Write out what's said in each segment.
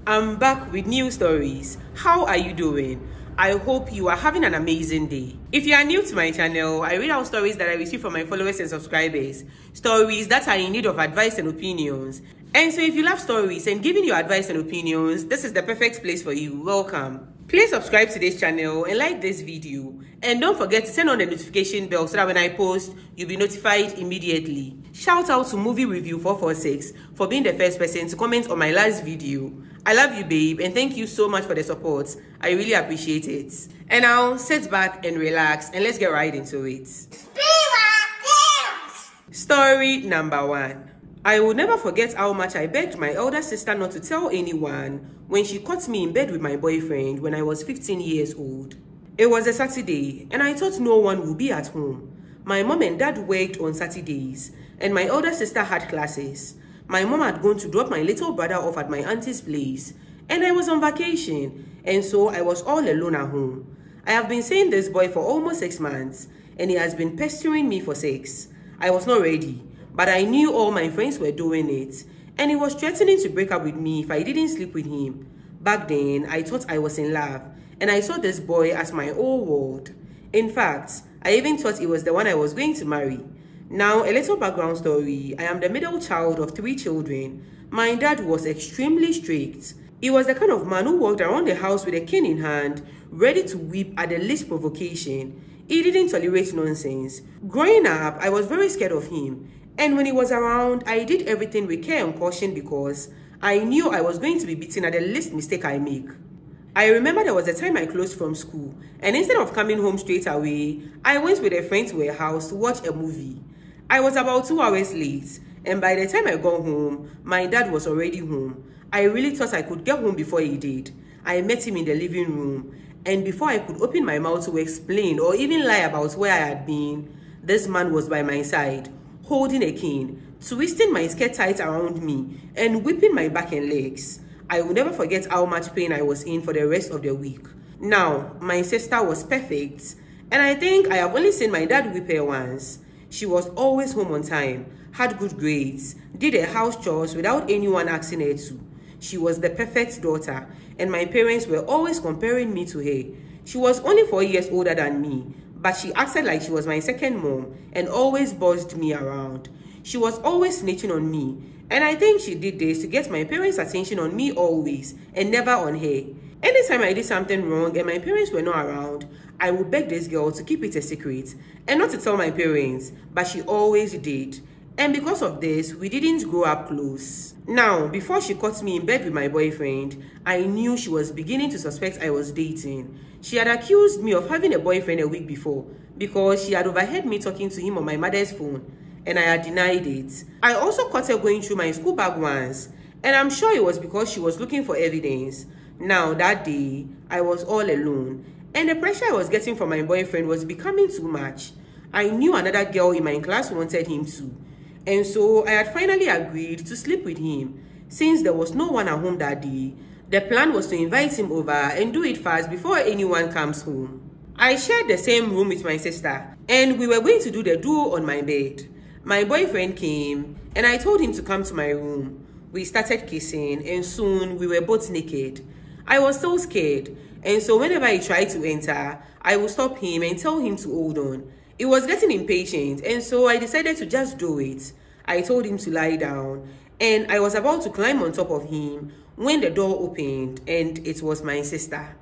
I'm back with new stories. How are you doing? I hope you are having an amazing day. If you are new to my channel, I read out stories that I receive from my followers and subscribers. Stories that are in need of advice and opinions. And so if you love stories and giving your advice and opinions, this is the perfect place for you. Welcome. Please subscribe to this channel and like this video. And don't forget to turn on the notification bell so that when I post, you'll be notified immediately. Shout out to Movie Review 446 for being the first person to comment on my last video. I love you, babe, and thank you so much for the support. I really appreciate it. And now, sit back and relax, and let's get right into it. Story number 1. I will never forget how much I begged my elder sister not to tell anyone when she caught me in bed with my boyfriend when I was 15 years old. It was a Saturday, and I thought no one would be at home. My mom and dad worked on Saturdays, and my elder sister had classes. My mom had gone to drop my little brother off at my auntie's place, and I was on vacation, and so I was all alone at home. I have been seeing this boy for almost 6 months, and he has been pestering me for 6. I was not ready, but I knew all my friends were doing it, and he was threatening to break up with me if I didn't sleep with him. Back then, I thought I was in love, and I saw this boy as my whole world. In fact, I even thought he was the one I was going to marry. Now, a little background story. I am the middle child of 3 children. My dad was extremely strict. He was the kind of man who walked around the house with a cane in hand, ready to whip at the least provocation. He didn't tolerate nonsense. Growing up, I was very scared of him. And when he was around, I did everything with care and caution because I knew I was going to be beaten at the least mistake I make. I remember there was a time I closed from school, and instead of coming home straight away, I went with a friend to a house to watch a movie. I was about 2 hours late, and by the time I got home, my dad was already home. I really thought I could get home before he did. I met him in the living room, and before I could open my mouth to explain or even lie about where I had been, this man was by my side, holding a cane, twisting my skirt tight around me, and whipping my back and legs. I will never forget how much pain I was in for the rest of the week. Now, my sister was perfect, and I think I have only seen my dad whip her once. She was always home on time, had good grades, did her house chores without anyone asking her to. She was the perfect daughter, and my parents were always comparing me to her. She was only 4 years older than me, but she acted like she was my second mom and always bossed me around. She was always snitching on me, and I think she did this to get my parents' attention on me always and never on her. Anytime I did something wrong and my parents were not around, I would beg this girl to keep it a secret and not to tell my parents, but she always did. And because of this, we didn't grow up close. Now, before she caught me in bed with my boyfriend, I knew she was beginning to suspect I was dating. She had accused me of having a boyfriend a week before because she had overheard me talking to him on my mother's phone, and I had denied it. I also caught her going through my school bag once, and I'm sure it was because she was looking for evidence. Now, that day, I was all alone, and the pressure I was getting from my boyfriend was becoming too much. I knew another girl in my class wanted him too, and so I had finally agreed to sleep with him. Since there was no one at home that day, the plan was to invite him over and do it fast before anyone comes home. I shared the same room with my sister, and we were going to do the duo on my bed. My boyfriend came, and I told him to come to my room. We started kissing, and soon we were both naked. I was so scared, and so whenever he tried to enter, I would stop him and tell him to hold on. He was getting impatient, and so I decided to just do it. I told him to lie down, and I was about to climb on top of him when the door opened, and it was my sister.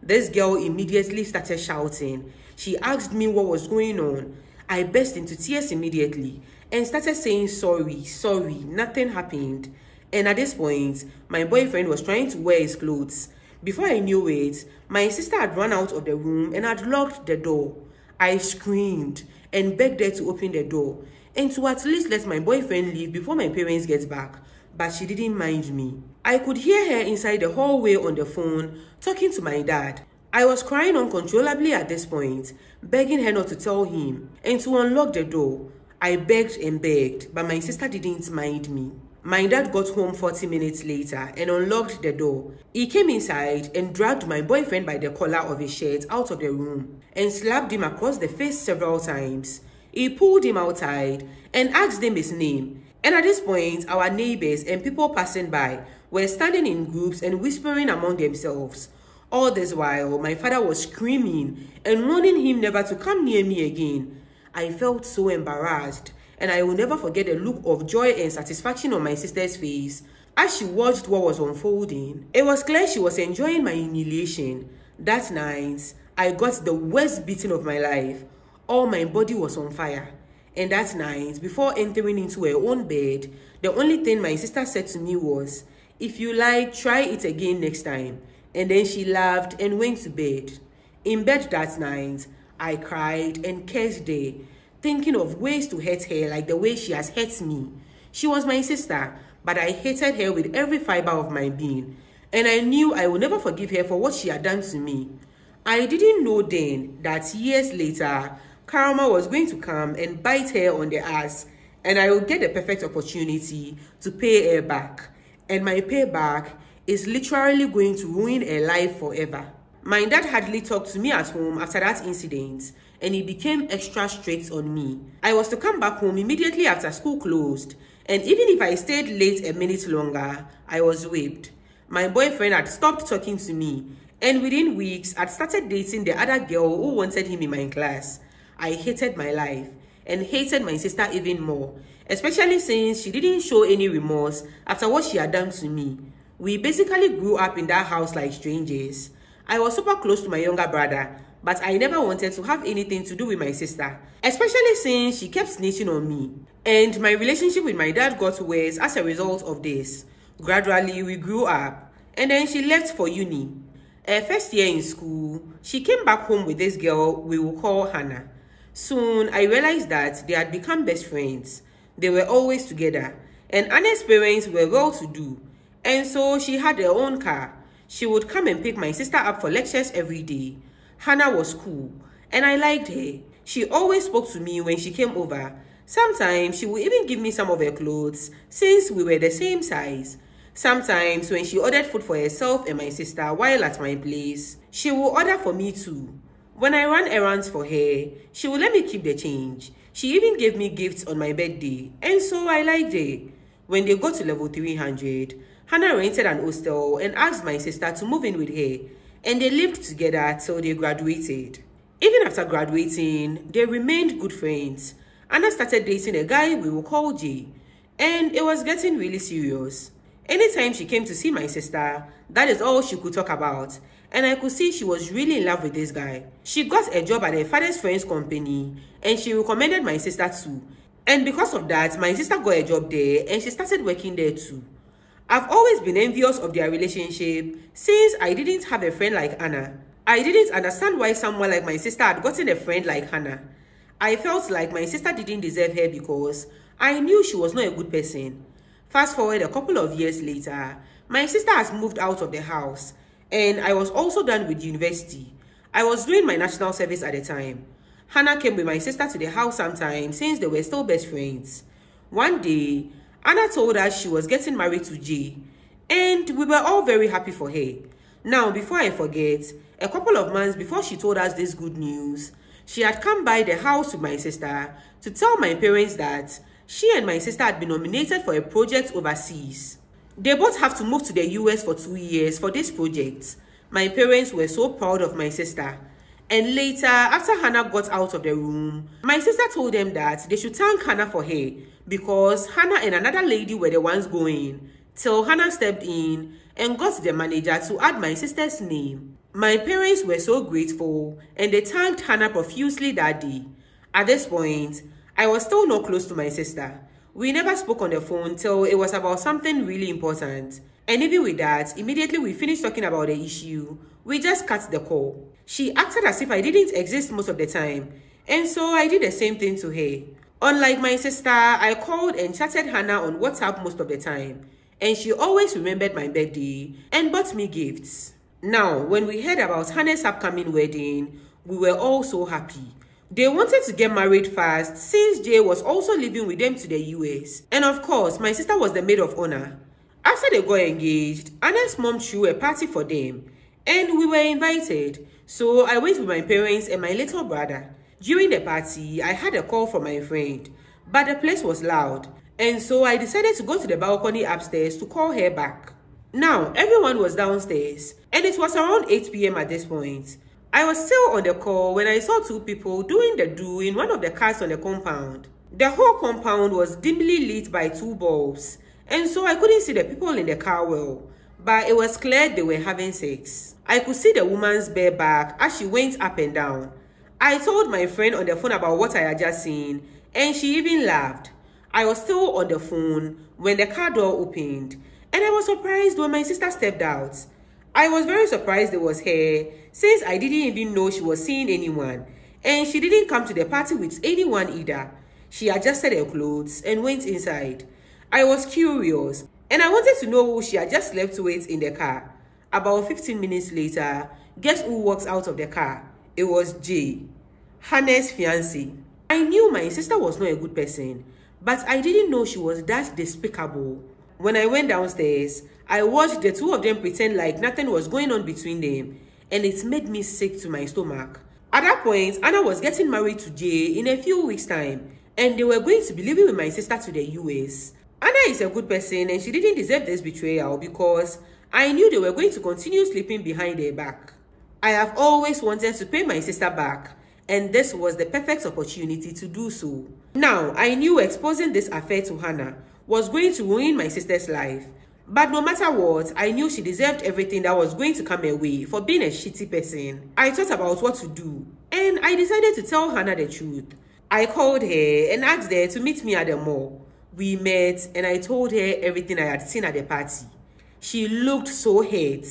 This girl immediately started shouting. She asked me what was going on. I burst into tears immediately and started saying sorry, nothing happened. And at this point, my boyfriend was trying to wear his clothes. Before I knew it, my sister had run out of the room and had locked the door. I screamed and begged her to open the door and to at least let my boyfriend leave before my parents get back, but she didn't mind me. I could hear her inside the hallway on the phone talking to my dad. I was crying uncontrollably at this point, begging her not to tell him and to unlock the door. I begged and begged, but my sister didn't mind me. My dad got home 40 minutes later and unlocked the door. He came inside and dragged my boyfriend by the collar of his shirt out of the room and slapped him across the face several times. He pulled him outside and asked him his name. And at this point, our neighbors and people passing by were standing in groups and whispering among themselves. All this while, my father was screaming and warning him never to come near me again. I felt so embarrassed, and I will never forget the look of joy and satisfaction on my sister's face as she watched what was unfolding. It was clear she was enjoying my humiliation. That night, I got the worst beating of my life. All my body was on fire. And that night, before entering into her own bed, the only thing my sister said to me was, "If you like, try it again next time." And then she laughed and went to bed. In bed that night, I cried and cursed her, thinking of ways to hurt her like the way she has hurt me. She was my sister, but I hated her with every fiber of my being, and I knew I would never forgive her for what she had done to me. I didn't know then that years later, karma was going to come and bite her on the ass, and I would get the perfect opportunity to pay her back. And my payback is literally going to ruin her life forever. My dad hardly talked to me at home after that incident, and he became extra strict on me. I was to come back home immediately after school closed, and even if I stayed late a minute longer, I was whipped. My boyfriend had stopped talking to me, and within weeks, I'd started dating the other girl who wanted him in my class. I hated my life and hated my sister even more, especially since she didn't show any remorse after what she had done to me. We basically grew up in that house like strangers. I was super close to my younger brother, but I never wanted to have anything to do with my sister, especially since she kept snitching on me. And my relationship with my dad got worse as a result of this. Gradually, we grew up, and then she left for uni. Her first year in school, she came back home with this girl we will call Hannah. Soon, I realized that they had become best friends. They were always together, and Anna's parents were well-to-do, and so she had her own car. She would come and pick my sister up for lectures every day. Hannah was cool, and I liked her. She always spoke to me when she came over. Sometimes she would even give me some of her clothes, since we were the same size. Sometimes when she ordered food for herself and my sister while at my place, she would order for me too. When I ran errands for her, she would let me keep the change. She even gave me gifts on my birthday, and so I liked her. When they got to level 300, Hannah rented an hostel and asked my sister to move in with her, and they lived together till they graduated. Even after graduating, they remained good friends. Anna started dating a guy we will call Jay, and it was getting really serious. Anytime she came to see my sister, that is all she could talk about, and I could see she was really in love with this guy. She got a job at her father's friend's company, and she recommended my sister too. And because of that, my sister got a job there, and she started working there too. I've always been envious of their relationship since I didn't have a friend like Anna. I didn't understand why someone like my sister had gotten a friend like Hannah. I felt like my sister didn't deserve her because I knew she was not a good person. Fast forward a couple of years later, my sister has moved out of the house, and I was also done with university. I was doing my national service at the time. Hannah came with my sister to the house sometime since they were still best friends. One day, Anna told us she was getting married to Jay, and we were all very happy for her. Now, before I forget, a couple of months before she told us this good news, she had come by the house with my sister to tell my parents that she and my sister had been nominated for a project overseas. They both have to move to the US for 2 years for this project. My parents were so proud of my sister. And later, after Hannah got out of the room, my sister told them that they should thank Hannah for her because Hannah and another lady were the ones going, till Hannah stepped in and got the manager to add my sister's name. My parents were so grateful, and they thanked Hannah profusely that day. At this point, I was still not close to my sister. We never spoke on the phone till it was about something really important. And even with that, immediately we finished talking about the issue, we just cut the call. She acted as if I didn't exist most of the time, and so I did the same thing to her. Unlike my sister, I called and chatted Hannah on WhatsApp most of the time, and she always remembered my birthday and bought me gifts. Now, when we heard about Hannah's upcoming wedding, we were all so happy. They wanted to get married fast since Jay was also living with them to the US. And of course, my sister was the maid of honor. After they got engaged, Anna's mom threw a party for them, and we were invited. So I went with my parents and my little brother. During the party, I had a call from my friend, but the place was loud, and so I decided to go to the balcony upstairs to call her back. Now, everyone was downstairs, and it was around 8 p.m. at this point. I was still on the call when I saw two people doing the do in one of the cars on the compound. The whole compound was dimly lit by two bulbs, and so I couldn't see the people in the car well, but it was clear they were having sex. I could see the woman's bare back as she went up and down. I told my friend on the phone about what I had just seen, and she even laughed. I was still on the phone when the car door opened, and I was surprised when my sister stepped out. I was very surprised it was her, since I didn't even know she was seeing anyone, and she didn't come to the party with anyone either. She adjusted her clothes and went inside. I was curious, and I wanted to know who she had just left with in the car. About 15 minutes later, guess who walks out of the car? It was Jay, Hannah's fiancé. I knew my sister was not a good person, but I didn't know she was that despicable. When I went downstairs, I watched the two of them pretend like nothing was going on between them, and it made me sick to my stomach. At that point, Anna was getting married to Jay in a few weeks' time, and they were going to be living with my sister to the US. Anna is a good person, and she didn't deserve this betrayal because I knew they were going to continue sleeping behind her back. I have always wanted to pay my sister back, and this was the perfect opportunity to do so. Now, I knew exposing this affair to Hannah was going to ruin my sister's life. But no matter what, I knew she deserved everything that was going to come her way for being a shitty person. I thought about what to do, and I decided to tell Hannah the truth. I called her and asked her to meet me at the mall. We met, and I told her everything I had seen at the party. She looked so hurt,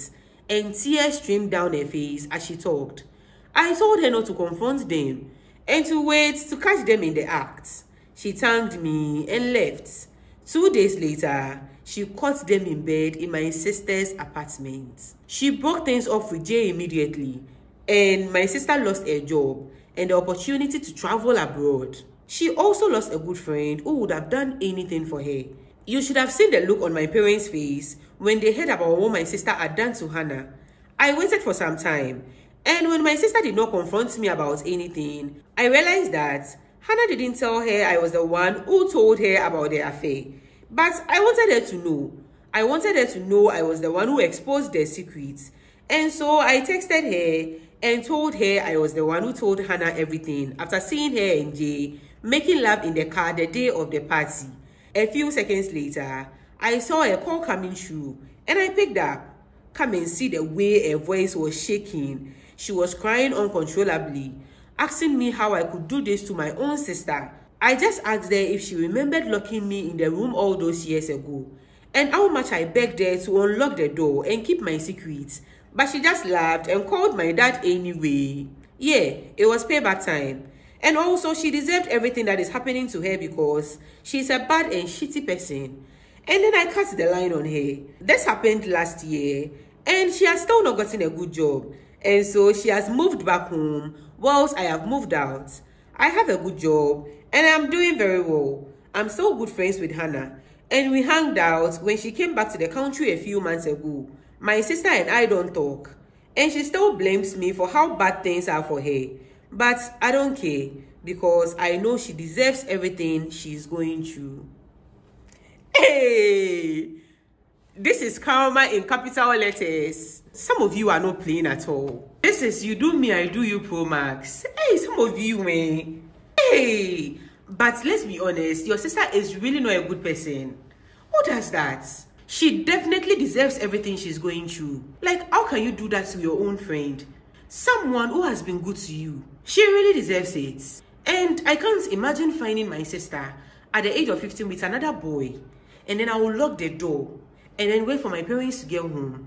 and tears streamed down her face as she talked. I told her not to confront them, and to wait to catch them in the act. She thanked me and left. 2 days later, she caught them in bed in my sister's apartment. She broke things off with Jay immediately, and my sister lost her job and the opportunity to travel abroad. She also lost a good friend who would have done anything for her. You should have seen the look on my parents' face when they heard about what my sister had done to Hannah. I waited for some time, and when my sister did not confront me about anything, I realized that Hannah didn't tell her I was the one who told her about the affair. But I wanted her to know. I wanted her to know I was the one who exposed their secrets. And so I texted her and told her I was the one who told Hannah everything after seeing her and Jay making love in the car the day of the party. A few seconds later, I saw a call coming through, and I picked up. Come and see the way her voice was shaking. She was crying uncontrollably, asking me how I could do this to my own sister. I just asked her if she remembered locking me in the room all those years ago, and how much I begged her to unlock the door and keep my secrets, but she just laughed and called my dad anyway. Yeah, it was payback time. And also, she deserved everything that is happening to her because she's a bad and shitty person. And then I cut the line on her. This happened last year, and she has still not gotten a good job. And so she has moved back home whilst I have moved out. I have a good job, and I'm doing very well. I'm still good friends with Hannah, and we hanged out when she came back to the country a few months ago. My sister and I don't talk, and she still blames me for how bad things are for her. But I don't care, because I know she deserves everything she's going through. Hey! This is karma in capital letters. Some of you are not playing at all. This is you do me, I do you Pro Max. Hey, some of you, man. Hey! But let's be honest, your sister is really not a good person. Who does that? She definitely deserves everything she's going through. Like, how can you do that to your own friend? Someone who has been good to you. She really deserves it. And I can't imagine finding my sister at the age of 15 with another boy. And then I will lock the door and then wait for my parents to get home.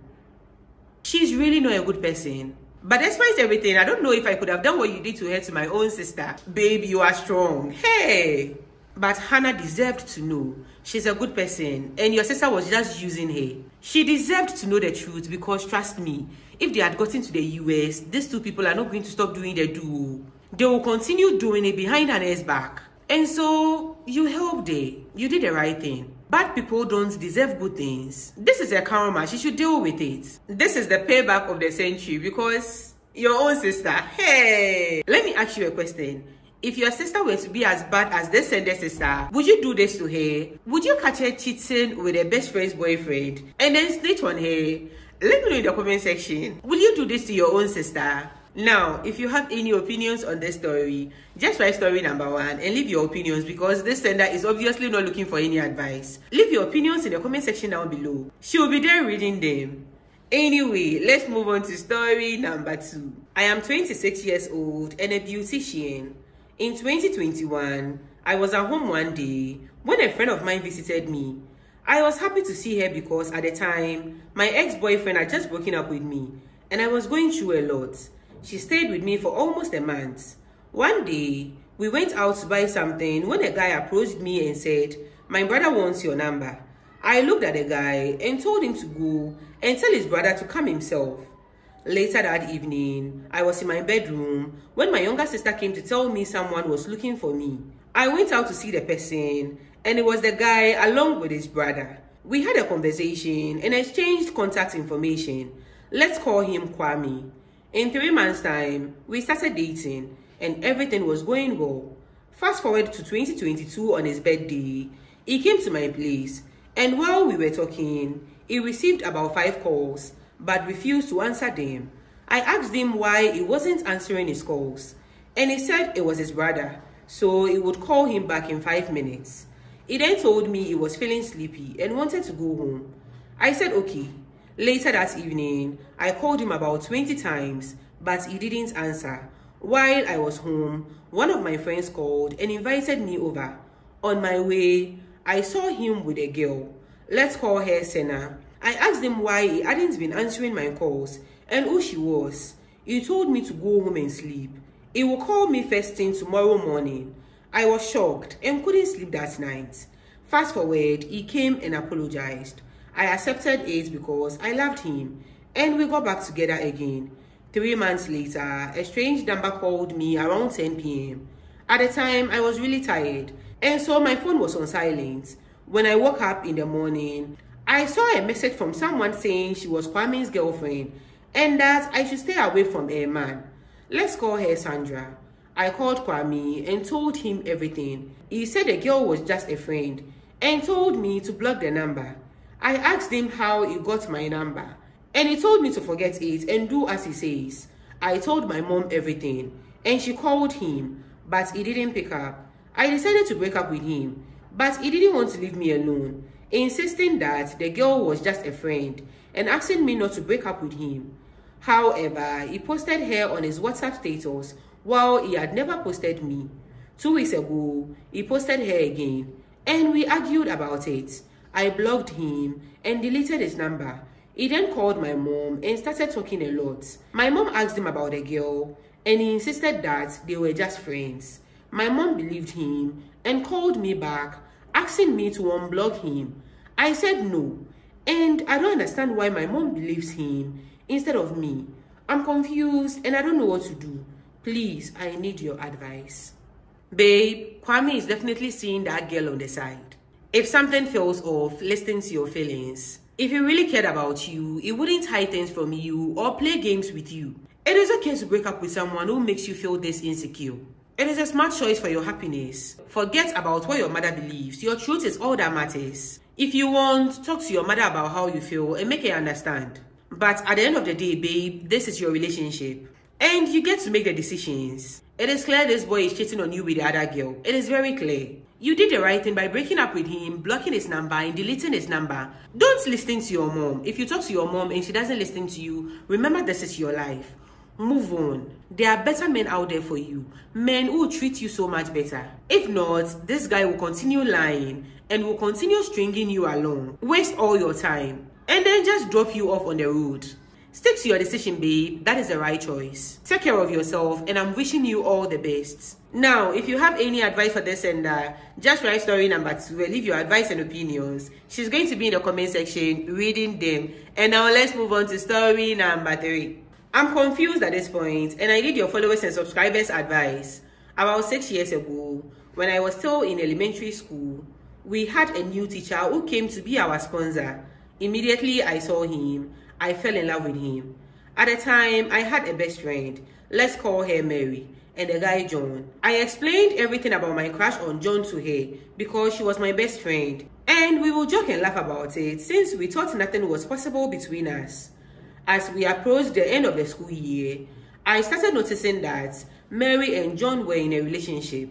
She's really not a good person. But despite everything, I don't know if I could have done what you did to her to my own sister. Babe, you are strong. Hey! But Hannah deserved to know she's a good person and your sister was just using her. She deserved to know the truth because, trust me, if they had gotten to the US, these two people are not going to stop doing their duo. They will continue doing it behind Hannah's back. And so, you helped her. You did the right thing. Bad people don't deserve good things. This is a karma. She should deal with it. This is the payback of the century because your own sister. Hey! Let me ask you a question. If your sister were to be as bad as this sender's sister, would you do this to her? Would you catch her cheating with her best friend's boyfriend and then snitch on her? Let me know in the comment section. Will you do this to your own sister? Now, if you have any opinions on this story, just write story number 1 and leave your opinions, because this sender is obviously not looking for any advice. Leave your opinions in the comment section down below. She will be there reading them. Anyway, let's move on to story number 2. I am 26 years old and a beautician. In 2021, I was at home one day when a friend of mine visited me. I was happy to see her because at the time, my ex-boyfriend had just broken up with me and I was going through a lot. She stayed with me for almost a month. One day, we went out to buy something when a guy approached me and said, "My brother wants your number." I looked at the guy and told him to go and tell his brother to come himself. Later that evening, I was in my bedroom when my younger sister came to tell me someone was looking for me. I went out to see the person and it was the guy along with his brother. We had a conversation and exchanged contact information. Let's call him Kwame. In 3 months' time, we started dating and everything was going well. Fast forward to 2022 on his birthday, he came to my place and while we were talking, he received about 5 calls but refused to answer them. I asked him why he wasn't answering his calls and he said it was his brother, so he would call him back in 5 minutes. He then told me he was feeling sleepy and wanted to go home. I said okay. Later that evening, I called him about 20 times, but he didn't answer. While I was home, one of my friends called and invited me over. On my way, I saw him with a girl. Let's call her Senna. I asked him why he hadn't been answering my calls and who she was. He told me to go home and sleep. He will call me first thing tomorrow morning. I was shocked and couldn't sleep that night. Fast forward, he came and apologized. I accepted it because I loved him and we got back together again. 3 months later, a strange number called me around 10 p.m. At the time, I was really tired and so my phone was on silent. When I woke up in the morning, I saw a message from someone saying she was Kwame's girlfriend and that I should stay away from her man. Let's call her Sandra. I called Kwame and told him everything. He said the girl was just a friend and told me to block the number. I asked him how he got my number and he told me to forget it and do as he says. I told my mom everything and she called him, but he didn't pick up. I decided to break up with him, but he didn't want to leave me alone, insisting that the girl was just a friend and asking me not to break up with him. However, he posted her on his WhatsApp status while he had never posted me. 2 weeks ago, he posted her again and we argued about it. I blocked him and deleted his number. He then called my mom and started talking a lot. My mom asked him about the girl and he insisted that they were just friends. My mom believed him and called me back, asking me to unblock him. I said no, and I don't understand why my mom believes him instead of me. I'm confused and I don't know what to do. Please, I need your advice. Babe, Kwame is definitely seeing that girl on the side. If something feels off, listen to your feelings. If he really cared about you, he wouldn't hide things from you or play games with you. It is okay to break up with someone who makes you feel this insecure. It is a smart choice for your happiness. Forget about what your mother believes. Your truth is all that matters. If you want, talk to your mother about how you feel and make her understand. But at the end of the day, babe, this is your relationship. And you get to make the decisions. It is clear this boy is cheating on you with the other girl. It is very clear. You did the right thing by breaking up with him, blocking his number, and deleting his number. Don't listen to your mom. If you talk to your mom and she doesn't listen to you, remember this is your life. Move on. There are better men out there for you. Men who will treat you so much better. If not, this guy will continue lying and will continue stringing you along. Waste all your time and then just drop you off on the road. Stick to your decision, babe. That is the right choice. Take care of yourself and I'm wishing you all the best. Now, if you have any advice for this sender, just write story number 2 and leave your advice and opinions. She's going to be in the comment section reading them. And now let's move on to story number 3. I'm confused at this point and I need your followers and subscribers' advice. About 6 years ago, when I was still in elementary school, we had a new teacher who came to be our sponsor. Immediately I saw him, I fell in love with him. At the time, I had a best friend. Let's call her Mary. and the guy John. I explained everything about my crush on John to her because she was my best friend, and we will joke and laugh about it since we thought nothing was possible between us. As we approached the end of the school year, I started noticing that Mary and John were in a relationship.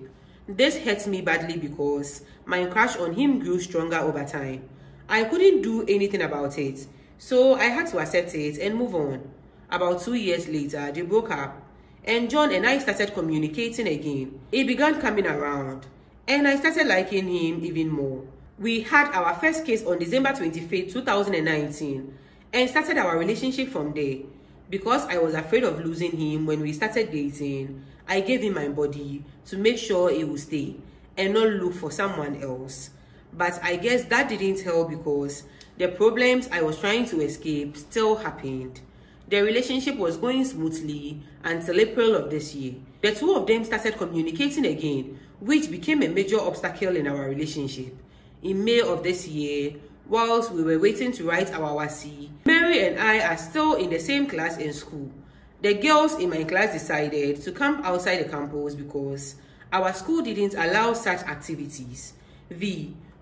This hurt me badly because my crush on him grew stronger over time. I couldn't do anything about it, so I had to accept it and move on. About 2 years later, they broke up, and John and I started communicating again. He began coming around, and I started liking him even more. We had our first kiss on December 25th, 2019, and started our relationship from there. Because I was afraid of losing him when we started dating, I gave him my body to make sure he would stay and not look for someone else. But I guess that didn't help because the problems I was trying to escape still happened. The relationship was going smoothly until April of this year. The two of them started communicating again, which became a major obstacle in our relationship. In May of this year, whilst we were waiting to write our WASI, Mary and I are still in the same class in school. The girls in my class decided to camp outside the campus because our school didn't allow such activities.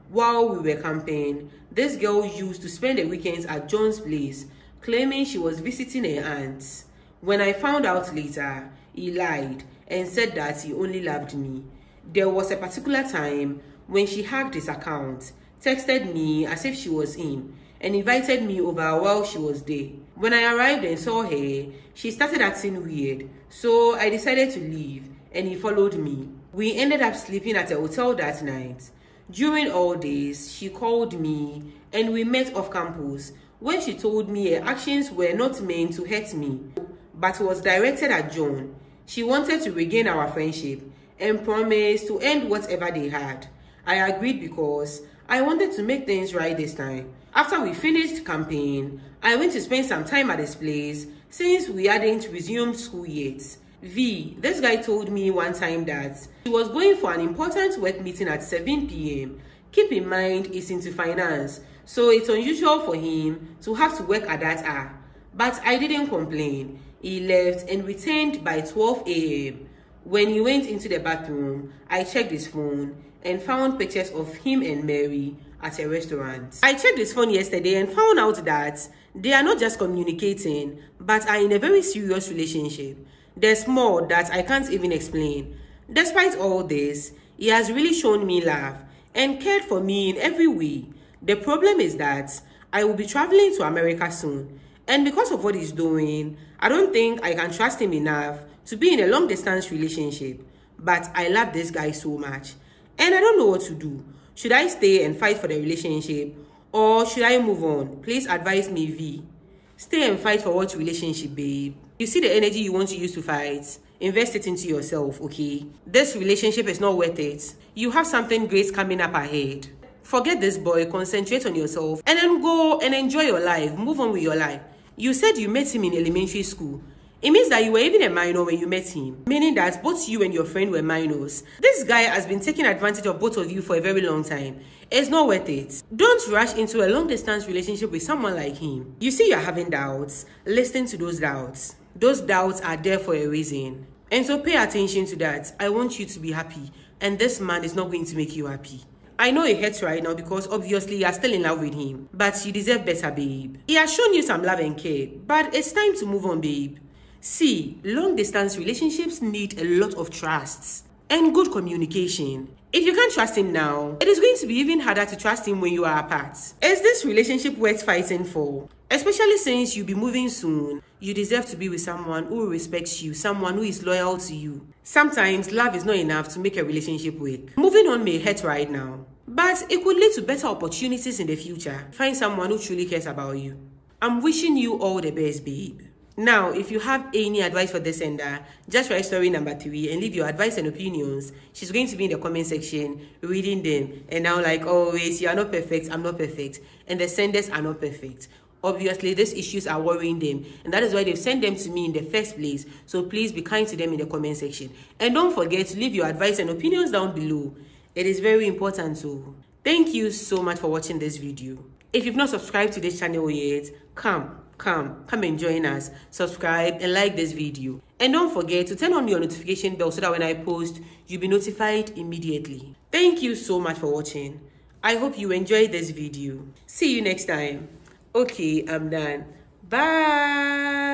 While we were camping, this girl used to spend the weekends at John's place, claiming she was visiting her aunts. When I found out later, he lied and said that he only loved me. There was a particular time when she hacked his account, texted me as if she was him, and invited me over while she was there. When I arrived and saw her, she started acting weird, so I decided to leave, and he followed me. We ended up sleeping at a hotel that night. During all this, she called me, and we met off campus, where she told me her actions were not meant to hurt me, but was directed at John. She wanted to regain our friendship, and promised to end whatever they had. I agreed because I wanted to make things right this time. After we finished camping, I went to spend some time at his place since we hadn't resumed school yet. This guy told me one time that he was going for an important work meeting at 7 p.m. Keep in mind, he's into finance, so it's unusual for him to have to work at that hour. But I didn't complain. He left and returned by 12 a.m. When he went into the bathroom, I checked his phone and found pictures of him and Mary at a restaurant. I checked his phone yesterday and found out that they are not just communicating, but are in a very serious relationship. There's more that I can't even explain. Despite all this, he has really shown me love and cared for me in every way. The problem is that I will be traveling to America soon, and because of what he's doing, I don't think I can trust him enough to be in a long-distance relationship. But I love this guy so much, and I don't know what to do. Should I stay and fight for the relationship, or should I move on? Please advise me, Stay and fight for what relationship, babe? You see the energy you want to use to fight? Invest it into yourself, okay? This relationship is not worth it. You have something great coming up ahead. Forget this boy, concentrate on yourself, and then go and enjoy your life. Move on with your life. You said you met him in elementary school. It means that you were even a minor when you met him, meaning that both you and your friend were minors. This guy has been taking advantage of both of you for a very long time. It's not worth it. Don't rush into a long-distance relationship with someone like him. You see you're having doubts. Listen to those doubts. Those doubts are there for a reason. And so pay attention to that. I want you to be happy, and this man is not going to make you happy. I know it hurts right now because obviously you are still in love with him, but you deserve better, babe. He has shown you some love and care, but it's time to move on, babe. See, long-distance relationships need a lot of trust and good communication. If you can't trust him now, it is going to be even harder to trust him when you are apart. Is this relationship worth fighting for? Especially since you'll be moving soon, you deserve to be with someone who respects you, someone who is loyal to you. Sometimes love is not enough to make a relationship work. Moving on may hurt right now, but it could lead to better opportunities in the future. Find someone who truly cares about you. I'm wishing you all the best, babe. Now, if you have any advice for this sender, just write story number 3 and leave your advice and opinions. She's going to be in the comment section reading them. And now, like always, you are not perfect, I'm not perfect, and the senders are not perfect. Obviously, these issues are worrying them, and that is why they've sent them to me in the first place. So please be kind to them in the comment section. And don't forget to leave your advice and opinions down below. It is very important too. Thank you so much for watching this video. If you've not subscribed to this channel yet, come Come and join us. Subscribe and like this video. And don't forget to turn on your notification bell so that when I post, you'll be notified immediately. Thank you so much for watching. I hope you enjoyed this video. See you next time. Okay, I'm done. Bye.